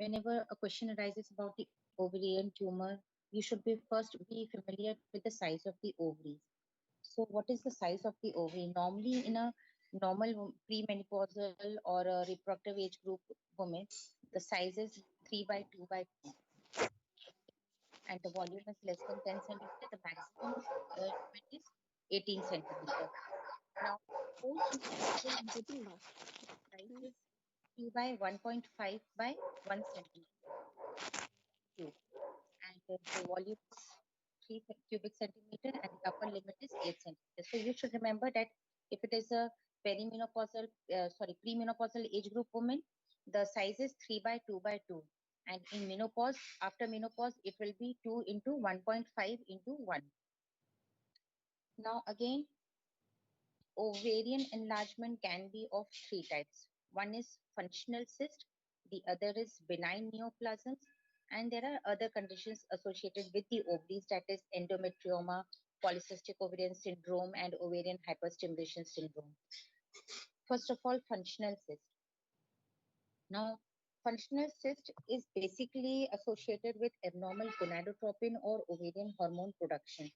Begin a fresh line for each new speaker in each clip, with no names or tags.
whenever a question arises about the ovarian tumor, you should be first be familiar with the size of the ovaries. So what is the size of the ovary? Normally in a normal premenopausal or a reproductive age group woman, the size is 3 by 2 by 2 and the volume is less than 10 centimeter. The maximum limit is 18 centimeter. Now, postmenopausal
I'm getting lost.
size is 2 by 1.5 by 1 centimeter cube and the volume is 3 cubic centimeter and the upper limit is 8 centimeters. So you should remember that if it is a premenopausal age group woman, the size is 3 by 2 by 2. And in menopause, after menopause, it will be 2 into 1.5 into 1. Now again, ovarian enlargement can be of three types. One is functional cyst, the other is benign neoplasms, and there are other conditions associated with the ovaries, that is endometrioma, polycystic ovarian syndrome, and ovarian hyperstimulation syndrome. First of all, functional cyst. Now, functional cyst is basically associated with abnormal gonadotropin or ovarian hormone production.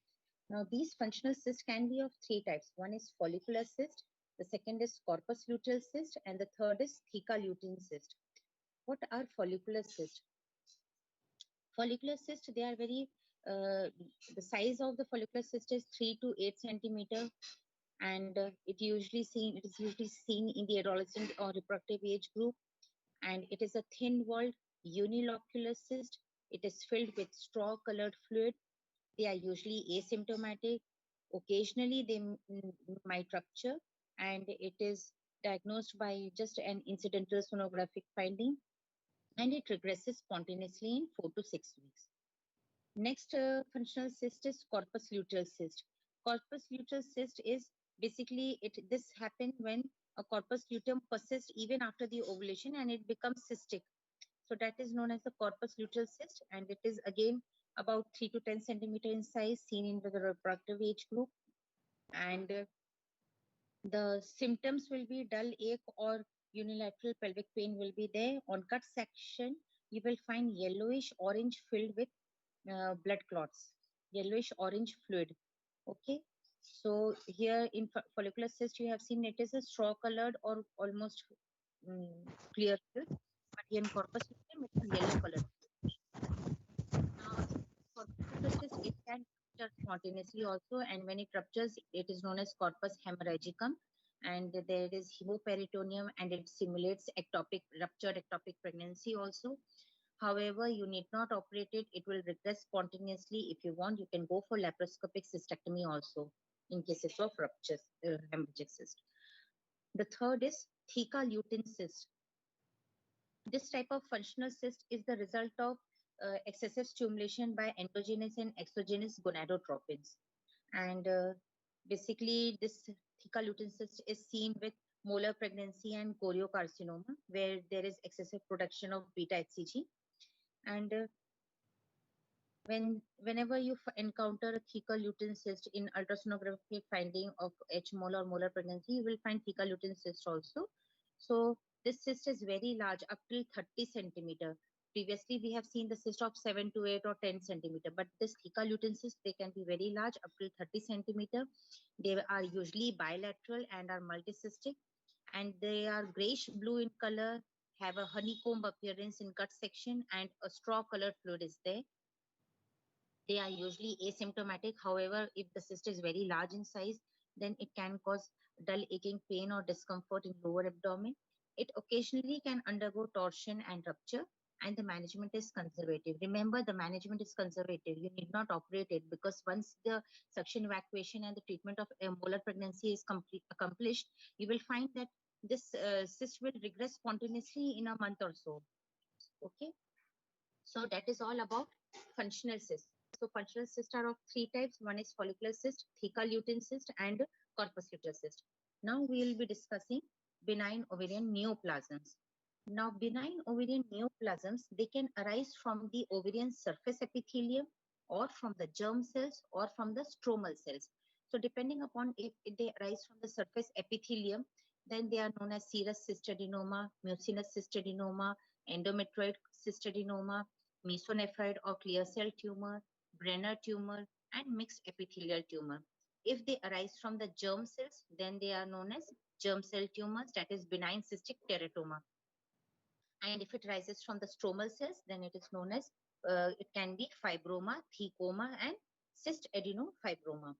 Now, these functional cysts can be of three types. One is follicular cyst, the second is corpus luteal cyst, and the third is theca lutein cyst. What are follicular cysts? Follicular cysts, they are the size of the follicular cyst is 3 to 8 centimeter, and it is usually seen in the adolescent or reproductive age group, and it is a thin-walled unilocular cyst. It is filled with straw-colored fluid. They are usually asymptomatic. Occasionally, they might rupture, and it is diagnosed by just an incidental sonographic finding, and it regresses spontaneously in 4 to 6 weeks. Next functional cyst is corpus luteal cyst. Corpus luteal cyst is basically this happens when a corpus luteum persists even after the ovulation and it becomes cystic. So that is known as the corpus luteal cyst, and it is again about 3 to 10 centimeter in size, seen in the reproductive age group. And the symptoms will be dull ache or unilateral pelvic pain will be there. On cut section, you will find yellowish orange filled with blood clots, yellowish orange fluid. Okay. So here in follicular cyst, you have seen it is a straw colored or almost clear fluid. But here in corpus luteum, it is yellow colored. Now, corpus cyst, it can rupture spontaneously also, and when it ruptures, it is known as corpus hemorrhagicum, and there is hemoperitoneum, and it simulates ruptured ectopic pregnancy also. However, you need not operate it. It will regress spontaneously. If you want, you can go for laparoscopic cystectomy also in cases of ruptures, hemorrhagic cyst. The third is theca lutein cyst. This type of functional cyst is the result of excessive stimulation by endogenous and exogenous gonadotropins. And basically, this theca lutein cyst is seen with molar pregnancy and choriocarcinoma, where there is excessive production of beta HCG. And whenever you encounter a theca lutein cyst in ultrasonography finding of H molar or molar pregnancy, you will find theca lutein cyst also. So this cyst is very large, up till 30 centimeter. Previously, we have seen the cyst of 7 to 8 or 10 centimeter, but this theca lutein cyst, they can be very large, up till 30 centimeter. They are usually bilateral and are multicystic, and they are grayish blue in color, have a honeycomb appearance in cut section, and a straw colored fluid is there. They are usually asymptomatic. However, if the cyst is very large in size, then it can cause dull aching pain or discomfort in lower abdomen. It occasionally can undergo torsion and rupture, and the management is conservative. Remember, the management is conservative. You need not operate it, because once the suction evacuation and the treatment of a molar pregnancy is accomplished, you will find that this cyst will regress spontaneously in a month or so. Okay. So that is all about functional cysts. So functional cysts are of three types. One is follicular cyst, theca lutein cyst, and corpus luteal cyst. Now we will be discussing benign ovarian neoplasms. Now benign ovarian neoplasms, they can arise from the ovarian surface epithelium, or from the germ cells, or from the stromal cells. So depending upon if they arise from the surface epithelium, then they are known as serous cystadenoma, mucinous cystadenoma, endometrioid cystadenoma, mesonephroid or clear cell tumor, Brenner tumor, and mixed epithelial tumor. If they arise from the germ cells, then they are known as germ cell tumors, that is benign cystic teratoma. And if it rises from the stromal cells, then it is known as, it can be fibroma, thecoma, and cyst adenofibroma.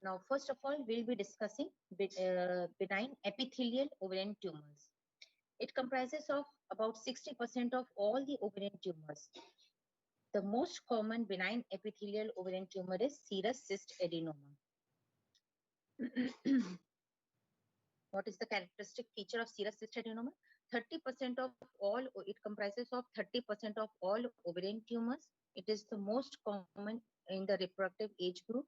Now, first of all, we'll be discussing benign epithelial ovarian tumors. It comprises of about 60% of all the ovarian tumors. The most common benign epithelial ovarian tumor is serous cyst adenoma. What is the characteristic feature of serous cyst adenoma? 30% of all, it comprises of 30% of all ovarian tumors. It is the most common in the reproductive age group,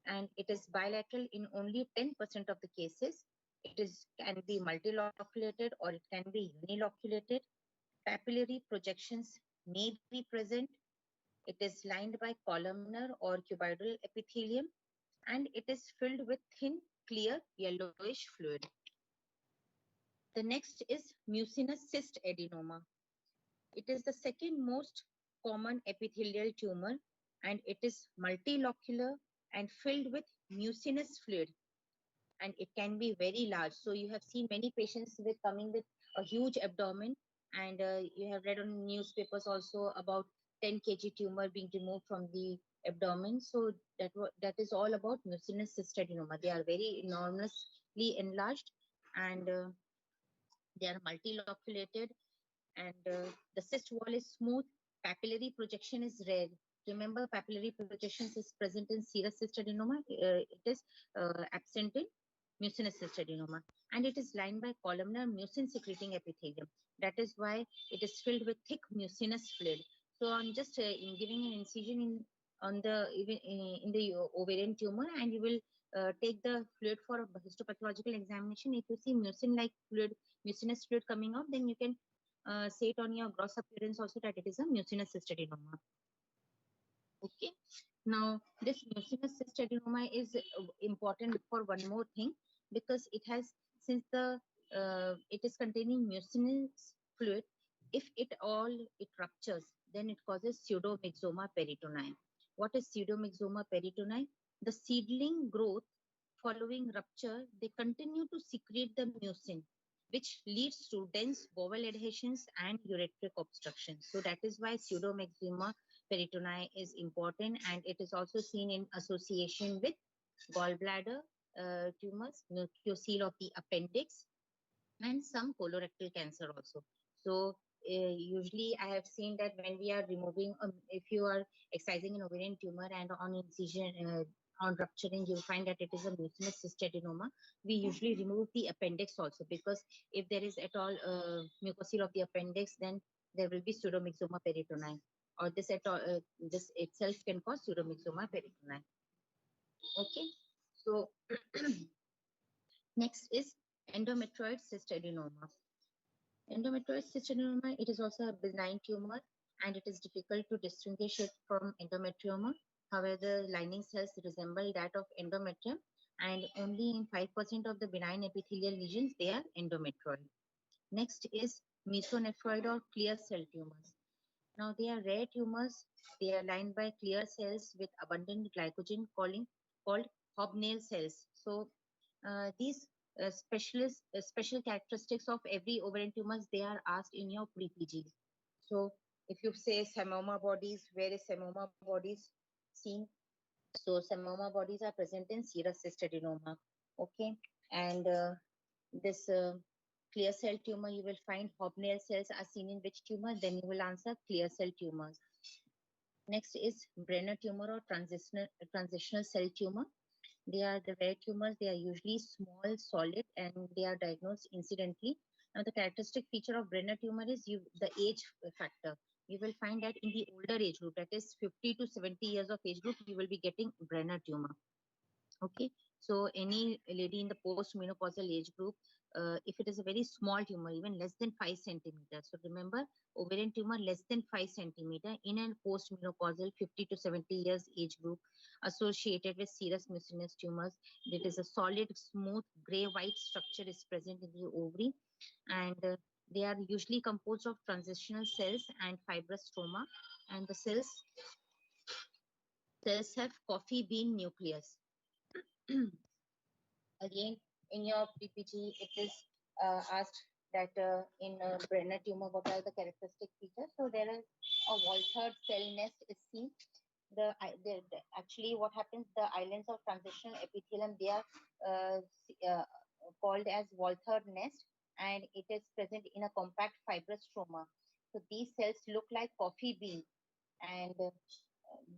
and it is bilateral in only 10% of the cases. It can be multiloculated or it can be uniloculated. Papillary projections may be present. It is lined by columnar or cuboidal epithelium, and it is filled with thin, clear, yellowish fluid. The next is mucinous cyst adenoma. It is the second most common epithelial tumor, and it is multilocular and filled with mucinous fluid, and it can be very large. So you have seen many patients coming with a huge abdomen, and you have read on newspapers also about 10 kg tumor being removed from the abdomen. So that is all about mucinous cyst adenoma. They are very enormously enlarged, and they are multiloculated, and the cyst wall is smooth. Papillary projection is rare. Remember, papillary projections is present in serous cyst adenoma. It is absent in mucinous cyst adenoma, and it is lined by columnar mucin secreting epithelium. That is why it is filled with thick mucinous fluid. So I'm just giving an incision in the ovarian tumor, and you will take the fluid for a histopathological examination. If you see mucin-like fluid, mucinous fluid coming out, then you can say it on your gross appearance also that it is a mucinous cyst adenoma. Okay. Now, this mucinous cyst adenoma is important for one more thing, because it has, since it is containing mucinous fluid, if it ruptures, then it causes pseudomyxoma peritonei. What is pseudomyxoma peritonei? The seedling growth following rupture, they continue to secrete the mucin, which leads to dense bowel adhesions and ureteric obstruction. So that is why pseudomyxoma peritonei is important, and it is also seen in association with gallbladder tumors, mucocele of the appendix, and some colorectal cancer also. So usually I have seen that when we are removing, if you are excising an ovarian tumor and on incision, on rupturing, you'll find that it is a mucinous cyst adenoma. We usually remove the appendix also, because if there is at all mucocele of the appendix, then there will be pseudomyxoma peritonei, or this itself can cause pseudomyxoma peritonei. Okay, so next is endometrioid cyst adenoma. Endometrioid cyst adenoma, it is also a benign tumor, and it is difficult to distinguish it from endometrioma. However, the lining cells resemble that of endometrium, and only in 5% of the benign epithelial lesions, they are endometrioid. Next is mesonephroid or clear cell tumors. Now, they are rare tumors. They are lined by clear cells with abundant glycogen called hobnail cells. So, these special characteristics of every ovarian tumors, they are asked in your pre-PG. So, if you say Psammoma bodies, where is Psammoma bodies seen? So, Psammoma bodies are present in serous cyst adenoma. Okay, and this clear cell tumor, you will find hobnail cells are seen in which tumor? Then you will answer clear cell tumors. Next is Brenner tumor or transitional cell tumor. They are the rare tumors. They are usually small, solid, and they are diagnosed incidentally. Now, the characteristic feature of Brenner tumor is the age factor. You will find that in the older age group, that is 50 to 70 years of age group, you will be getting Brenner tumor. Okay, so any lady in the post-menopausal age group, if it is a very small tumor, even less than 5 centimeters. So remember, ovarian tumor less than 5 centimeter in a post-menopausal 50 to 70 years age group associated with serous mucinous tumors. It is a solid, smooth, gray-white structure is present in the ovary, and They are usually composed of transitional cells and fibrous stroma, and the cells have coffee bean nucleus. Again, in your PPG, it is asked that in Brenner tumor, what are the characteristic features? So there is a Walther cell nest is seen. Actually, what happens? The islands of transitional epithelium, they are uh, uh, called as Walther nest, and it is present in a compact fibrous stroma. So these cells look like coffee bean, and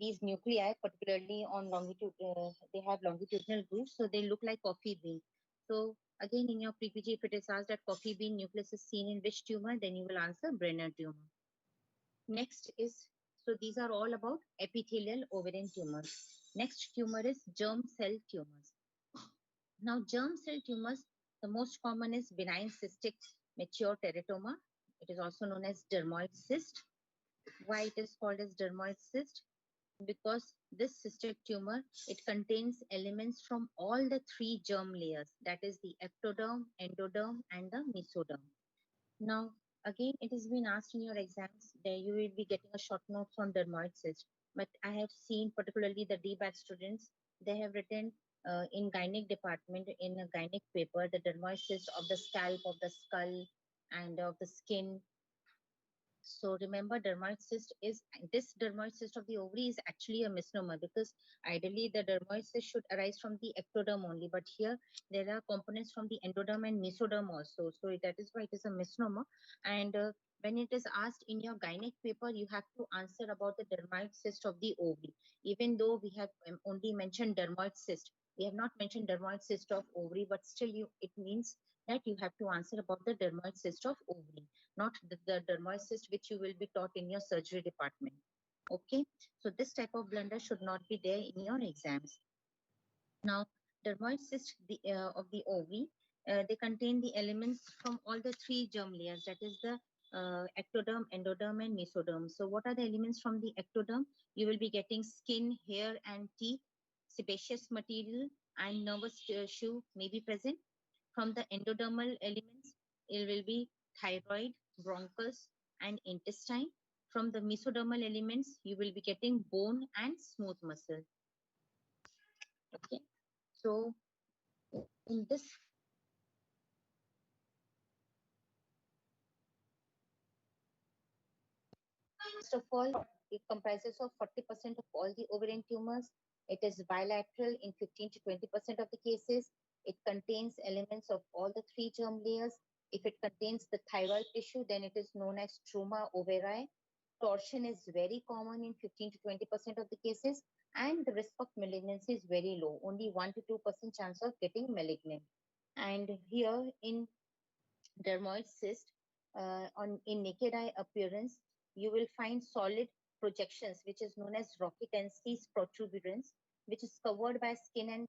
these nuclei, particularly on longitude, they have longitudinal grooves, so they look like coffee bean. So again, in your PPG, if it is asked that coffee bean nucleus is seen in which tumor, then you will answer Brenner tumor. Next is, so these are all about epithelial ovarian tumors. Next tumor is germ cell tumors. Now, germ cell tumors, the most common is benign cystic mature teratoma. It is also known as dermoid cyst. Why it is called as dermoid cyst? Because this cystic tumor, it contains elements from all the three germ layers, that is the ectoderm, endoderm, and the mesoderm. Now, again, it has been asked in your exams that you will be getting a short notes on dermoid cyst, but I have seen particularly the DBAT students, they have written in gynec department in a gynec paper, the dermoid cyst of the scalp, of the skull, and of the skin. So remember, dermoid cyst is, this dermoid cyst of the ovary is actually a misnomer, because ideally the dermoid cyst should arise from the ectoderm only, but here there are components from the endoderm and mesoderm also. So that is why it is a misnomer. And when it is asked in your gynec paper, you have to answer about the dermoid cyst of the ovary. Even though we have only mentioned dermoid cyst, we have not mentioned dermoid cyst of ovary, but still it means that you have to answer about the dermoid cyst of ovary, not the dermoid cyst which you will be taught in your surgery department. Okay, so this type of blunder should not be there in your exams. Now, dermoid cyst of the ovary, they contain the elements from all the three germ layers, that is the ectoderm, endoderm, and mesoderm. So what are the elements from the ectoderm? You will be getting skin, hair, and teeth, sebaceous material, and nervous tissue may be present. From the endodermal elements, it will be thyroid, bronchus, and intestine. From the mesodermal elements, you will be getting bone and smooth muscle. Okay, so in this, first of all, it comprises of 40% of all the ovarian tumors. It is bilateral in 15 to 20% of the cases. It contains elements of all the three germ layers. If it contains the thyroid tissue, then it is known as struma ovariae. Torsion is very common in 15 to 20% of the cases, and the risk of malignancy is very low, only 1 to 2% chance of getting malignant. And here in dermoid cyst, in naked eye appearance, you will find solid projections, which is known as Rokitansky's protuberance, which is covered by skin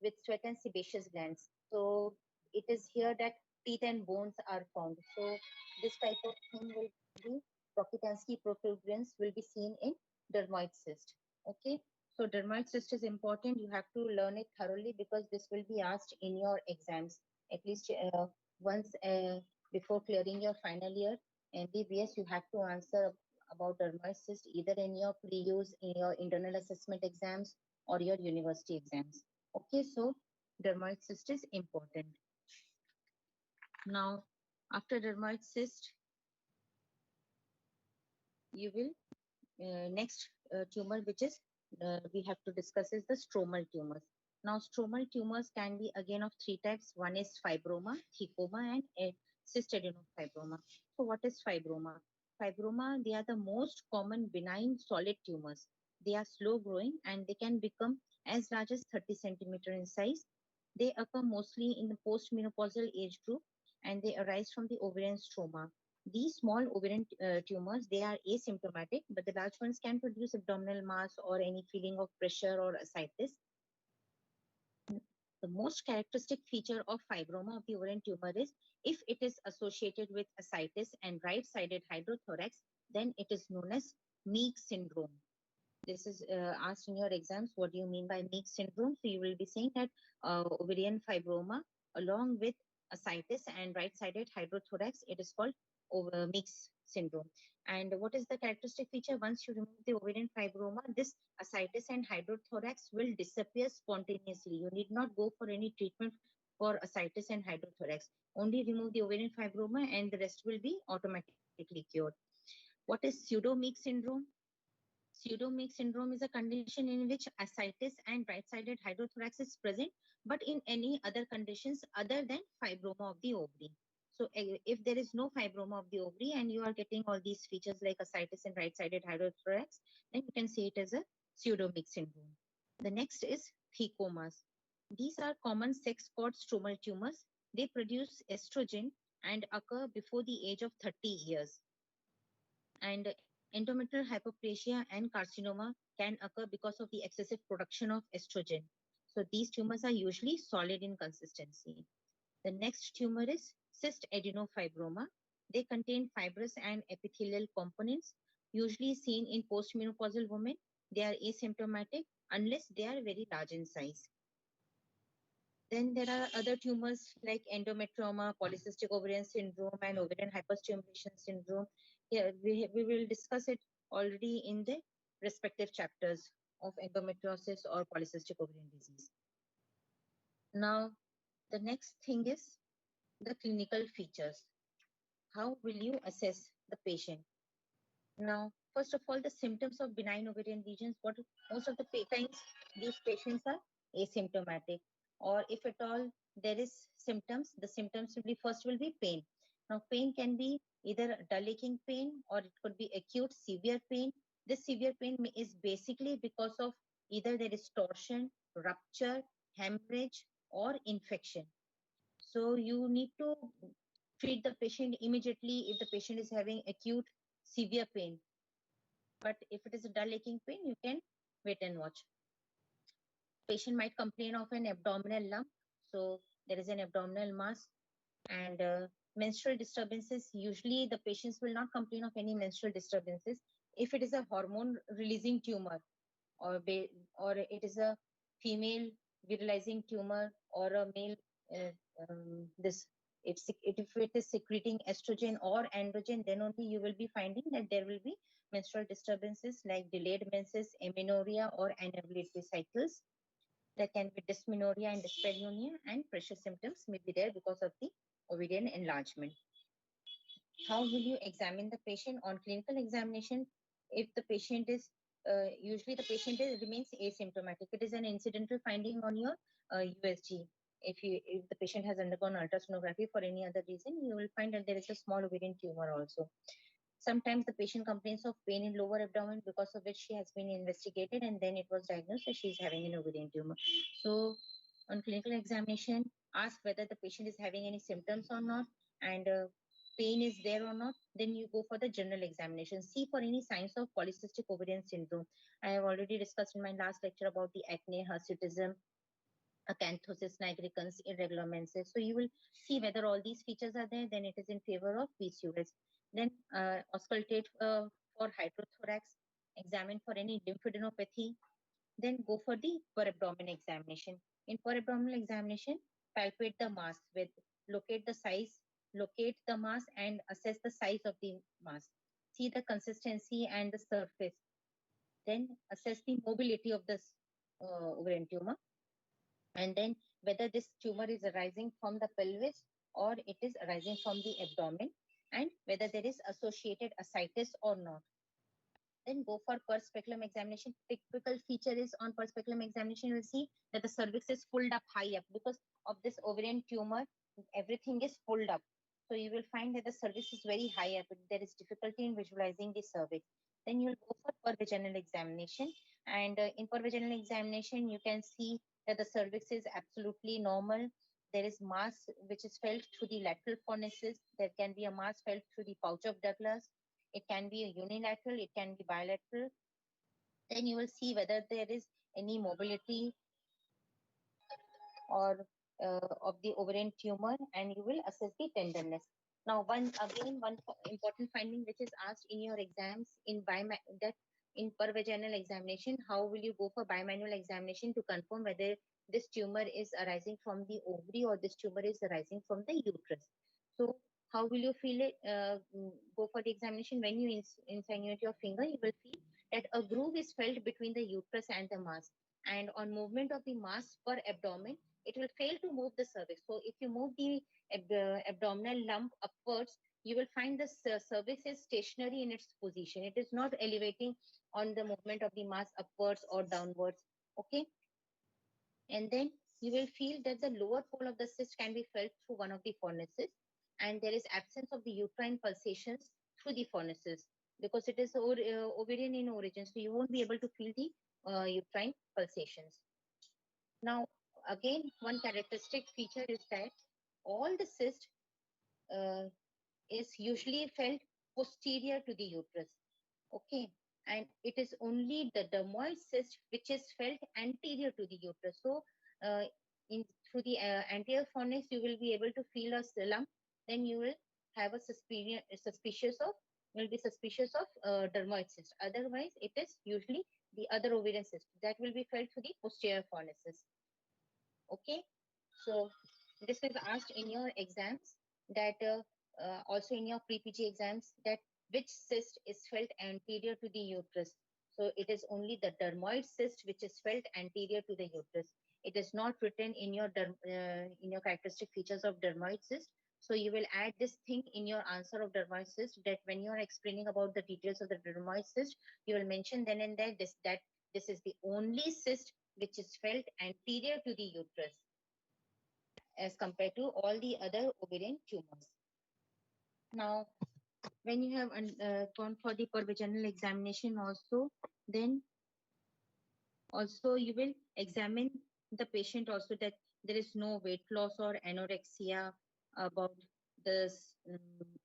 with sweat and sebaceous glands. So it is here that teeth and bones are found. So this type of thing will be Rokitansky protuberance will be seen in dermoid cyst. Okay. So dermoid cyst is important. You have to learn it thoroughly, because this will be asked in your exams at least once before clearing your final year MBBS. You have to answer about dermoid cyst either in your pre-use, in your internal assessment exams, or your university exams. Okay, so dermoid cyst is important. Now, after dermoid cyst, you will next tumor which is we have to discuss is the stromal tumors. Now, stromal tumors can be again of three types. One is fibroma, thecoma, and a cystadenofibroma. So, what is fibroma? Fibroma, they are the most common benign solid tumors. They are slow growing and they can become as large as 30 centimeter in size. They occur mostly in the postmenopausal age group, and they arise from the ovarian stroma. These small ovarian tumors, they are asymptomatic, but the large ones can produce abdominal mass or any feeling of pressure or ascites. The most characteristic feature of fibroma of the ovarian tumor is if it is associated with ascites and right-sided hydrothorax, then it is known as Meek syndrome. This is asked in your exams. What do you mean by Meek syndrome? So you will be saying that ovarian fibroma along with ascites and right-sided hydrothorax, it is called mixed syndrome. And what is the characteristic feature? Once you remove the ovarian fibroma, this ascites and hydrothorax will disappear spontaneously. You need not go for any treatment for ascites and hydrothorax. Only remove the ovarian fibroma and the rest will be automatically cured. What is pseudo-Meek syndrome? Pseudo-Meek syndrome is a condition in which ascites and right-sided hydrothorax is present, but in any other conditions other than fibroma of the ovary. So if there is no fibroma of the ovary and you are getting all these features like ascites and right-sided hydrothorax, then you can say it as a pseudo-Meek syndrome. The next is thecomas. These are common sex cord stromal tumors. They produce estrogen and occur before the age of 30 years. And endometrial hyperplasia and carcinoma can occur because of the excessive production of estrogen. So these tumors are usually solid in consistency. The next tumor is cyst adenofibroma. They contain fibrous and epithelial components, usually seen in postmenopausal women. They are asymptomatic unless they are very large in size. Then there are other tumors like endometrioma, polycystic ovarian syndrome, and ovarian hyperstimulation syndrome. Here we will discuss it already in the respective chapters of endometriosis or polycystic ovarian disease. Now, the next thing is the clinical features. How will you assess the patient? Now, first of all, the symptoms of benign ovarian lesions. What most of the times these patients are asymptomatic, or if at all there is symptoms, the symptoms will be first will be pain. Now, pain can be either dull aching pain or it could be acute severe pain. This severe pain is basically because of either there is torsion, rupture, hemorrhage, or infection. So you need to treat the patient immediately if the patient is having acute severe pain. But if it is a dull aching pain, you can wait and watch. Patient might complain of an abdominal lump. So there is an abdominal mass and menstrual disturbances. Usually the patients will not complain of any menstrual disturbances. If it is a hormone releasing tumor or it is a female virilizing tumor or a male if it is secreting estrogen or androgen, then only you will be finding that there will be menstrual disturbances like delayed menses, amenorrhea, or anovulatory cycles. There can be dysmenorrhea and dyspareunia, and pressure symptoms may be there because of the ovarian enlargement. How will you examine the patient? On clinical examination, if the patient is usually the patient remains asymptomatic. It is an incidental finding on your USG. If the patient has undergone ultrasonography for any other reason, you will find that there is a small ovarian tumor also. Sometimes the patient complains of pain in lower abdomen, because of which she has been investigated and then it was diagnosed that she is having an ovarian tumor. So on clinical examination, ask whether the patient is having any symptoms or not, and pain is there or not. Then you go for the general examination. See for any signs of polycystic ovarian syndrome. I have already discussed in my last lecture about the acne, hirsutism, acanthosis nigricans, irregular menses. So you will see whether all these features are there, then it is in favor of PCOS. Then auscultate for hydrothorax, examine for any lymphadenopathy, then go for the per abdomen examination. In per abdominal examination, palpate the mass with locate the size, locate the mass and assess the size of the mass. See the consistency and the surface. Then assess the mobility of this ovarian tumor. And then whether this tumor is arising from the pelvis or it is arising from the abdomen, and whether there is associated ascites or not. Then go for per speculum examination. Typical feature is on per speculum examination, you will see that the cervix is pulled up high up because of this ovarian tumor. Everything is pulled up. So you will find that the cervix is very high up. There is difficulty in visualizing the cervix. Then you will go for per vaginal examination. And in per vaginal examination, you can see that the cervix is absolutely normal. There is mass which is felt through the lateral fornices. There can be a mass felt through the pouch of Douglas. It can be a unilateral, it can be bilateral. Then you will see whether there is any mobility or of the ovarian tumor, and you will assess the tenderness. Now, one important finding which is asked in your exams in that in per vaginal examination, how will you go for bimanual examination to confirm whether this tumor is arising from the ovary or this tumor is arising from the uterus? So how will you feel it? Go for the examination. When you insinuate your finger, you will feel that a groove is felt between the uterus and the mass. And on movement of the mass per abdomen, it will fail to move the cervix. So if you move the abdominal lump upwards, you will find the cervix is stationary in its position. It is not elevating on the movement of the mass upwards or downwards. Okay. And then you will feel that the lower pole of the cyst can be felt through one of the fornices, and there is absence of the uterine pulsations through the fornices because it is ovarian in origin, so you won't be able to feel the uterine pulsations. Now, again, one characteristic feature is that all the cyst is usually felt posterior to the uterus. Okay. And it is only the dermoid cyst which is felt anterior to the uterus. So, through the anterior fornix, you will be able to feel a lump. Then you will have a suspicious of dermoid cyst. Otherwise, it is usually the other ovarian cyst that will be felt through the posterior fornices. Okay. So this is asked in your exams, that also in your pre-PG exams, that which cyst is felt anterior to the uterus. So it is only the dermoid cyst which is felt anterior to the uterus. It is not written in your characteristic features of dermoid cyst. So you will add this thing in your answer of dermoid cyst, that when you are explaining about the details of the dermoid cyst, you will mention then and there that this is the only cyst which is felt anterior to the uterus as compared to all the other ovarian tumors. Now, when you have gone for the per vaginal examination also, then also you will examine the patient also, that there is no weight loss or anorexia, about the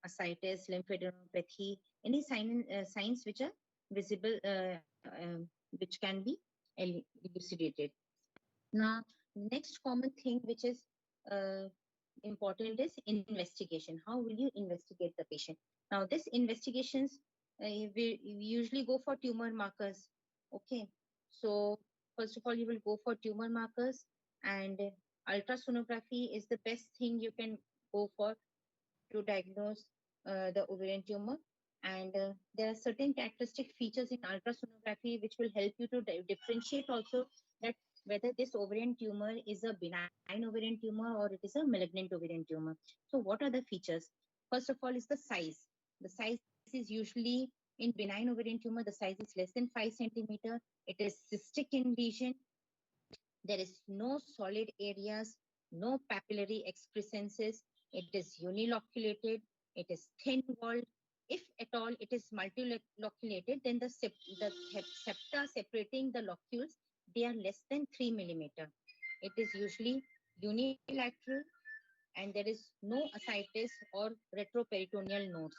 ascites, lymphadenopathy, any signs which are visible, which can be elucidated. Now, next common thing which is important is investigation. How will you investigate the patient? Now, this investigations, we usually go for tumor markers. Okay. So, first of all, you will go for tumor markers, and ultrasonography is the best thing you can go for to diagnose the ovarian tumor. And there are certain characteristic features in ultrasonography which will help you to differentiate also that whether this ovarian tumor is a benign ovarian tumor or it is a malignant ovarian tumor. So what are the features? First of all is the size. The size is usually in benign ovarian tumor, the size is less than 5 centimeter. It is cystic in lesion. There is no solid areas, no papillary excrescences. It is uniloculated. It is thin-walled. If at all it is multiloculated, then the septa separating the locules, they are less than 3 millimeter. It is usually unilateral, and there is no ascites or retroperitoneal nodes.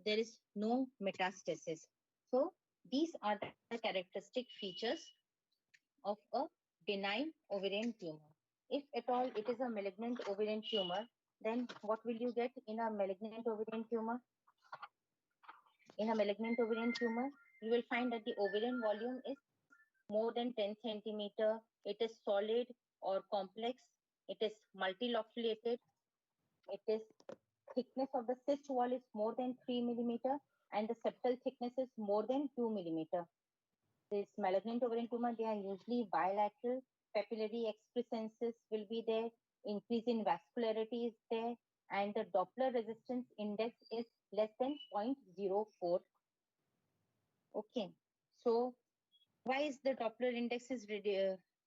There is no metastasis. So these are the characteristic features of a benign ovarian tumor. If at all it is a malignant ovarian tumor, then what will you get in a malignant ovarian tumor? In a malignant ovarian tumor, you will find that the ovarian volume is more than 10 centimeter. It is solid or complex. It is multiloculated. It is thickness of the cyst wall is more than 3 millimeter, and the septal thickness is more than 2 millimeter. This malignant ovarian tumor, they are usually bilateral. Papillary excrescences will be there. Increase in vascularity is there, and the Doppler resistance index is less than 0.04. Okay, so why is the Doppler index is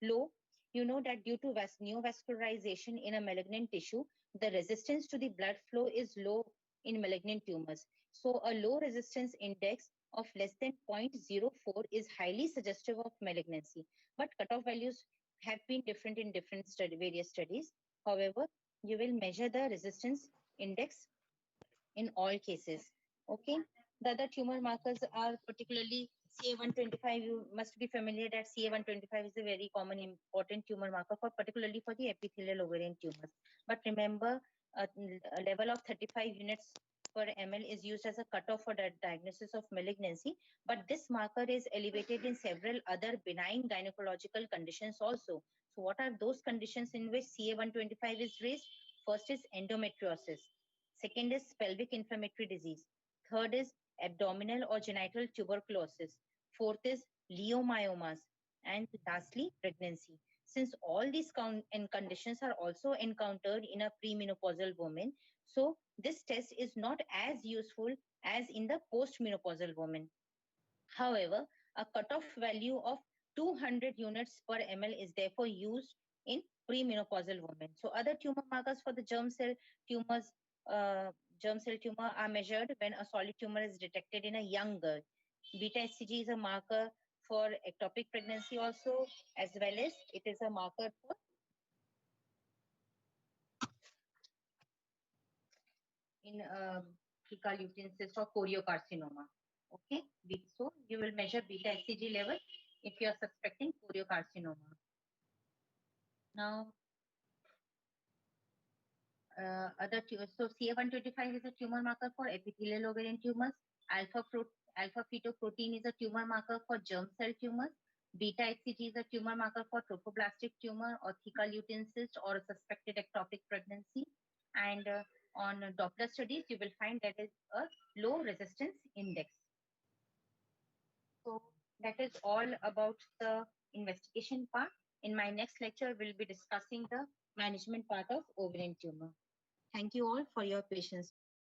low? You know that due to neovascularization in a malignant tissue, the resistance to the blood flow is low in malignant tumors. So a low resistance index of less than 0.04 is highly suggestive of malignancy. But cutoff values have been different in various studies. However, you will measure the resistance index in all cases. Okay. The other tumor markers are particularly CA125. You must be familiar that CA125 is a very common important tumor marker particularly for the epithelial ovarian tumors. But remember, a level of 35 units per ml is used as a cutoff for the diagnosis of malignancy, but this marker is elevated in several other benign gynecological conditions also. So what are those conditions in which CA-125 is raised? First is endometriosis. Second is pelvic inflammatory disease. Third is abdominal or genital tuberculosis. Fourth is leiomyomas. And lastly, pregnancy. Since all these conditions are also encountered in a premenopausal woman, so this test is not as useful as in the postmenopausal woman. However, a cutoff value of 200 units per ml is therefore used in premenopausal women. So other tumor markers for the germ cell tumor are measured when a solid tumor is detected in a young girl. Beta HCG is a marker for ectopic pregnancy also, as well as it is a marker for in fecal uterine cyst or choriocarcinoma. Okay, so you will measure beta HCG level if you are suspecting choriocarcinoma. Now, so CA-125 is a tumor marker for epithelial ovarian tumors. Alpha fetoprotein is a tumor marker for germ cell tumors. Beta HCG is a tumor marker for trophoblastic tumor or thecal uterine cyst or suspected ectopic pregnancy. And on Doppler studies, you will find that is a low resistance index. So that is all about the investigation part. In my next lecture, we'll be discussing the management part of ovarian tumor. Thank you all for your patience.